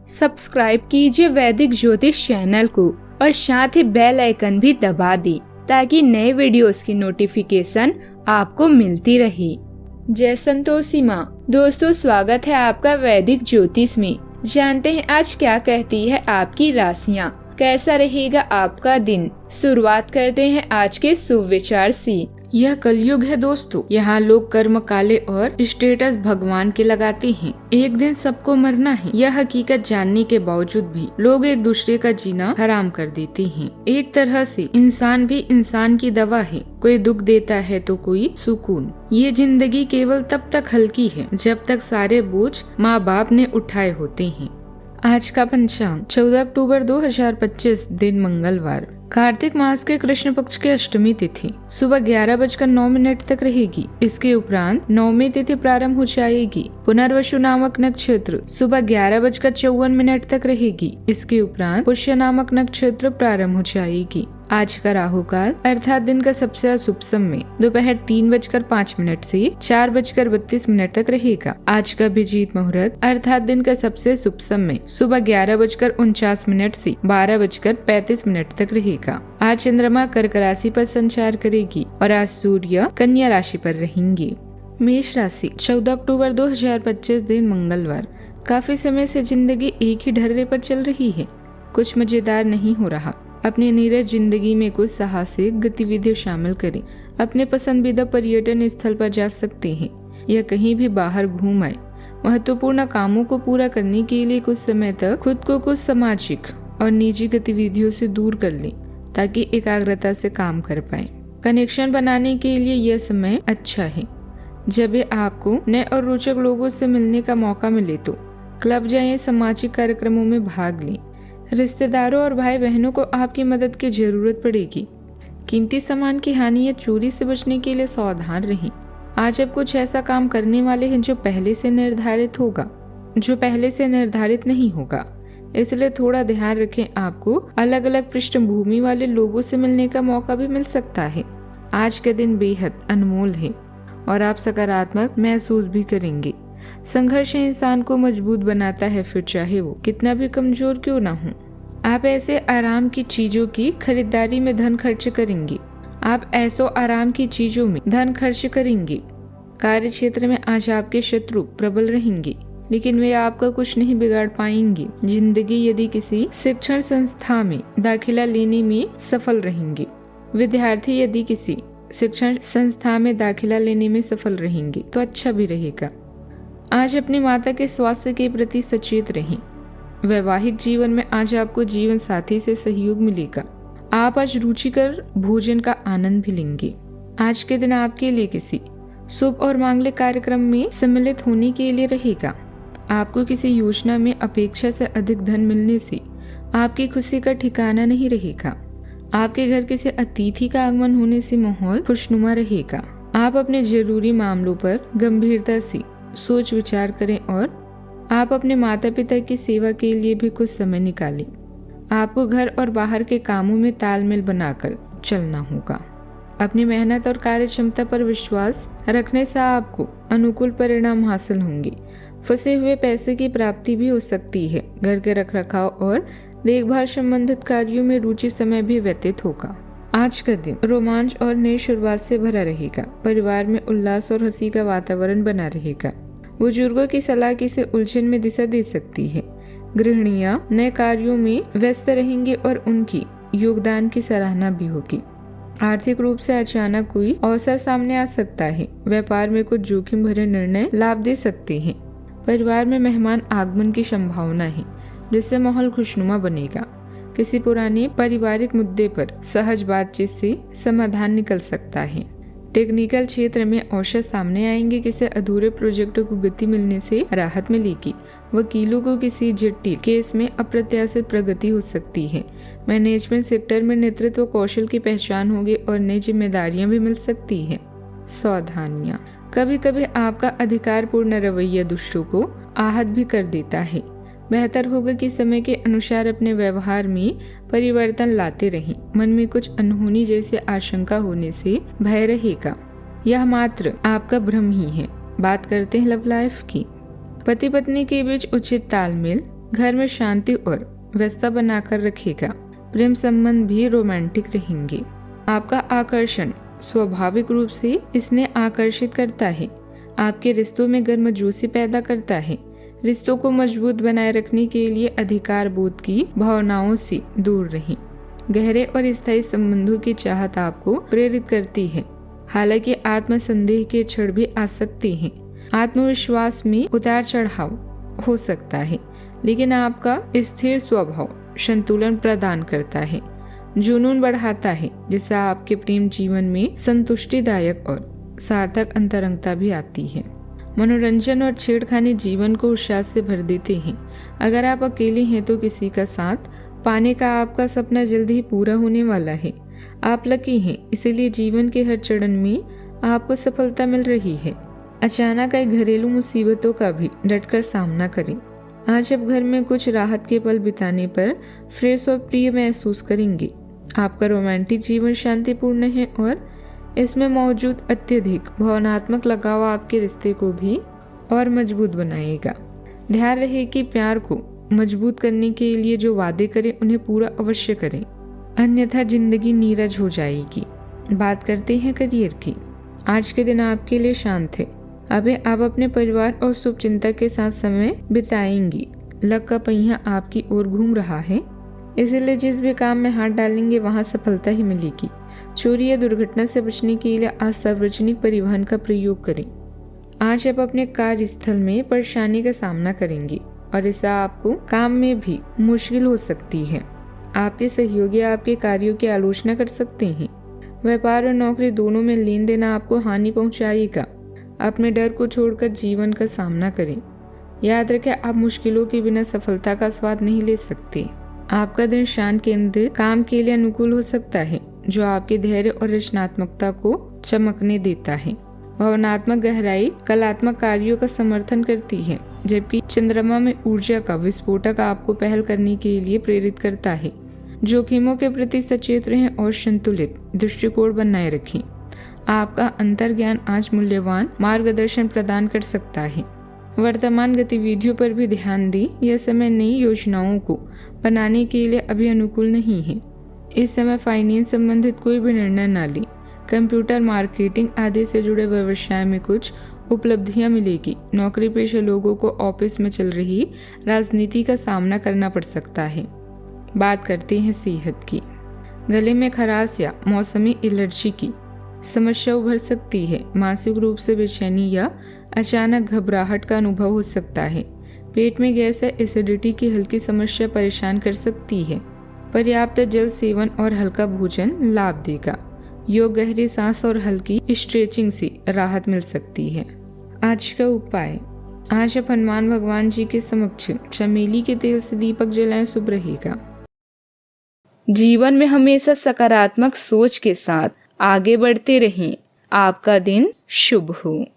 Subscribe कीजिए वैदिक ज्योतिष चैनल को और साथ ही बेल आइकन भी दबा दी ताकि नए वीडियोस की नोटिफिकेशन आपको मिलती रहे। जय संतोषी माँ। दोस्तों, स्वागत है आपका वैदिक ज्योतिष में। जानते हैं आज क्या कहती है आपकी राशियाँ, कैसा रहेगा आपका दिन। शुरुआत करते हैं आज के शुभ विचार से। यह कलयुग है दोस्तों, यहाँ लोग कर्म काले और स्टेटस भगवान के लगाते हैं। एक दिन सबको मरना है, यह हकीकत जानने के बावजूद भी लोग एक दूसरे का जीना हराम कर देते हैं। एक तरह से इंसान भी इंसान की दवा है, कोई दुख देता है तो कोई सुकून। ये जिंदगी केवल तब तक हल्की है जब तक सारे बोझ माँ बाप ने उठाए होते हैं। आज का पंचांग 14 अक्टूबर 2025, दिन मंगलवार। कार्तिक मास के कृष्ण पक्ष की अष्टमी तिथि सुबह 11:09 तक रहेगी। इसके उपरांत नवमी तिथि प्रारंभ हो जाएगी। पुनर्वसु नामक नक्षत्र सुबह 11:54 तक रहेगी। इसके उपरांत पुष्य नामक नक्षत्र प्रारंभ हो जाएगी। आज का राहु काल अर्थात दिन का सबसे अशुभ समय दोपहर 3:05 से 4:32 तक रहेगा। आज का अभिजीत मुहूर्त अर्थात दिन का सबसे शुभ समय सुबह 11:49 से 12:35 तक रहेगा। आज चंद्रमा कर्क राशि पर संचार करेगी और आज सूर्य कन्या राशि पर रहेंगे। मेष राशि 14 अक्टूबर 2025, दिन मंगलवार। काफी समय से जिंदगी एक ही ढर्रे पर चल रही है, कुछ मजेदार नहीं हो रहा। अपनी नीरस जिंदगी में कुछ साहसिक गतिविधियां शामिल करें। अपने पसंदीदा पर्यटन स्थल पर जा सकते हैं या कहीं भी बाहर घूम आए। महत्वपूर्ण कामों को पूरा करने के लिए कुछ समय तक खुद को कुछ सामाजिक और निजी गतिविधियों से दूर कर लें ताकि एकाग्रता से काम कर पाए। कनेक्शन बनाने के लिए यह समय अच्छा है। जब भी आपको नए और रोचक लोगों से मिलने का मौका मिले तो क्लब जाएं, सामाजिक कार्यक्रमों में भाग लें। रिश्तेदारों और भाई बहनों को आपकी मदद की जरूरत पड़ेगी। कीमती सामान की हानि या चोरी से बचने के लिए सावधान रहें। आज आप कुछ ऐसा काम करने वाले हैं जो पहले से निर्धारित नहीं होगा, इसलिए थोड़ा ध्यान रखें। आपको अलग अलग पृष्ठभूमि वाले लोगों से मिलने का मौका भी मिल सकता है। आज का दिन बेहद अनमोल है और आप सकारात्मक महसूस भी करेंगे। संघर्ष इंसान को मजबूत बनाता है, फिर चाहे वो कितना भी कमजोर क्यों ना हो। आप ऐसे आराम की चीजों की खरीदारी में धन खर्च करेंगे। कार्य क्षेत्र में आज आपके शत्रु प्रबल रहेंगे, लेकिन वे आपका कुछ नहीं बिगाड़ पाएंगे। जिंदगी यदि किसी शिक्षण संस्था में दाखिला लेने में सफल रहेंगे। विद्यार्थी यदि किसी शिक्षण संस्था में दाखिला लेने में सफल रहेंगे तो अच्छा भी रहेगा। आज अपनी माता के स्वास्थ्य के प्रति सचेत रहें। वैवाहिक जीवन में आज आपको जीवन साथी से सहयोग मिलेगा। आप आज रुचिकर भोजन का आनंद भी लेंगे। आज के दिन आपके लिए किसी शुभ और मांगलिक कार्यक्रम में सम्मिलित होने के लिए रहेगा। आपको किसी योजना में अपेक्षा से अधिक धन मिलने से आपकी खुशी का ठिकाना नहीं रहेगा। आपके घर किसी अतिथि का आगमन होने से माहौल खुशनुमा रहेगा। आप अपने जरूरी मामलों पर गंभीरता से सोच विचार करें और आप अपने माता पिता की सेवा के लिए भी कुछ समय निकालें। आपको घर और बाहर के कामों में तालमेल बनाकर चलना होगा। अपनी मेहनत और कार्य क्षमता पर विश्वास रखने से आपको अनुकूल परिणाम हासिल होंगे। फंसे हुए पैसे की प्राप्ति भी हो सकती है। घर के रखरखाव और देखभाल संबंधित कार्यों में रुचि समय भी व्यतीत होगा। आज का दिन रोमांच और नई शुरुआत से भरा रहेगा। परिवार में उल्लास और हंसी का वातावरण बना रहेगा। बुजुर्गों की सलाह किसी उलझन में दिशा दे सकती है। गृहिणियां नए कार्यों में व्यस्त रहेंगी और उनकी योगदान की सराहना भी होगी। आर्थिक रूप से अचानक कोई अवसर सामने आ सकता है। व्यापार में कुछ जोखिम भरे निर्णय लाभ दे सकते हैं। परिवार में मेहमान आगमन की संभावना है, जिससे माहौल खुशनुमा बनेगा। किसी पुराने पारिवारिक मुद्दे पर सहज बातचीत से समाधान निकल सकता है। टेक्निकल क्षेत्र में अवसर सामने आएंगे। किसी अधूरे प्रोजेक्टों को गति मिलने से राहत मिलेगी। वकीलों को किसी जटिल केस में अप्रत्याशित प्रगति हो सकती है। मैनेजमेंट सेक्टर में नेतृत्व कौशल की पहचान होगी और नई जिम्मेदारियां भी मिल सकती है। सावधानियां, कभी कभी आपका अधिकारपूर्ण रवैया दूसरों को आहत भी कर देता है। बेहतर होगा कि समय के अनुसार अपने व्यवहार में परिवर्तन लाते रहें। मन में कुछ अनहोनी जैसी आशंका होने से भय रहेगा। यह मात्र आपका भ्रम ही है। बात करते हैं लव लाइफ की। पति पत्नी के बीच उचित तालमेल घर में शांति और व्यवस्था बनाकर रखेगा। प्रेम संबंध भी रोमांटिक रहेंगे। आपका आकर्षण स्वाभाविक रूप से इसने आकर्षित करता है। आपके रिश्तों में गर्मजोशी पैदा करता है। रिश्तों को मजबूत बनाए रखने के लिए अधिकार बोध की भावनाओं से दूर रहें। गहरे और स्थायी संबंधों की चाहत आपको प्रेरित करती है। हालांकि आत्मसंदेह के क्षण भी आ सकते हैं। आत्मविश्वास में उतार चढ़ाव हो सकता है, लेकिन आपका स्थिर स्वभाव संतुलन प्रदान करता है, जुनून बढ़ाता है, जिससे आपके प्रेम जीवन में संतुष्टिदायक और सार्थक अंतरंगता भी आती है। मनोरंजन और छेड़खानी जीवन को उत्साह से भर देते हैं। अगर आप अकेले हैं तो किसी का साथ पाने का आपका सपना जल्द ही पूरा होने वाला है। आप लकी हैं, इसीलिए जीवन के हर चरण में आपको सफलता मिल रही है। अचानक आई घरेलू मुसीबतों का भी डटकर सामना करें। आज आप घर में कुछ राहत के पल बिताने पर फ्रेश और प्रिय महसूस करेंगे। आपका रोमांटिक जीवन शांतिपूर्ण है और इसमें मौजूद अत्यधिक भावनात्मक लगाव आपके रिश्ते को भी और मजबूत बनाएगा। ध्यान रहे कि प्यार को मजबूत करने के लिए जो वादे करें उन्हें पूरा अवश्य करें, अन्यथा जिंदगी नीरज हो जाएगी। बात करते हैं करियर की। आज के दिन आपके लिए शांत है। अभी आप अपने परिवार और शुभचिंतक के साथ समय बिताएंगी। लक का पहिया आपकी ओर घूम रहा है, इसीलिए जिस भी काम में हाथ डालेंगे वहां सफलता ही मिलेगी। चोरी या दुर्घटना से बचने के लिए आज सार्वजनिक परिवहन का प्रयोग करें। आज आप अपने कार्यस्थल में परेशानी का सामना करेंगे और इससे आपको काम में भी मुश्किल हो सकती है। आपके सहयोगी आपके कार्यों की आलोचना कर सकते हैं। व्यापार और नौकरी दोनों में लेन देन आपको हानि पहुंचाएगा। अपने डर को छोड़कर जीवन का सामना करें। याद रखें, आप मुश्किलों के बिना सफलता का स्वाद नहीं ले सकते। आपका दिन शांत केंद्रित काम के लिए अनुकूल हो सकता है, जो आपके धैर्य और रचनात्मकता को चमकने देता है। भावनात्मक गहराई कलात्मक कार्यों का समर्थन करती है, जबकि चंद्रमा में ऊर्जा का विस्फोटक आपको पहल करने के लिए प्रेरित करता है। जोखिमों के प्रति सचेत रहें और संतुलित दृष्टिकोण बनाए रखें। आपका अंतर्ज्ञान आज मूल्यवान मार्गदर्शन प्रदान कर सकता है। वर्तमान गतिविधियों पर भी ध्यान दें। यह समय नई योजनाओं को बनाने के लिए अभी अनुकूल नहीं है। इस समय फाइनेंस संबंधित कोई भी निर्णय न लें। कंप्यूटर मार्केटिंग आदि से जुड़े व्यवसाय में कुछ उपलब्धियां मिलेगी। नौकरी पेशा लोगों को ऑफिस में चल रही राजनीति का सामना करना पड़ सकता है। बात करते हैं सेहत की। गले में खराश या मौसमी एलर्जी की समस्या उभर सकती है। मानसिक रूप से बेचैनी या अचानक घबराहट का अनुभव हो सकता है। पेट में गैस या एसिडिटी की हल्की समस्या परेशान कर सकती है। पर्याप्त जल सेवन और हल्का भोजन लाभ देगा। योग, गहरी सांस और हल्की स्ट्रेचिंग से राहत मिल सकती है। आज का उपाय, आज आप हनुमान भगवान जी के समक्ष चमेली के तेल से दीपक जलाएं, शुभ रहेगा। जीवन में हमेशा सकारात्मक सोच के साथ आगे बढ़ते रहें। आपका दिन शुभ हो।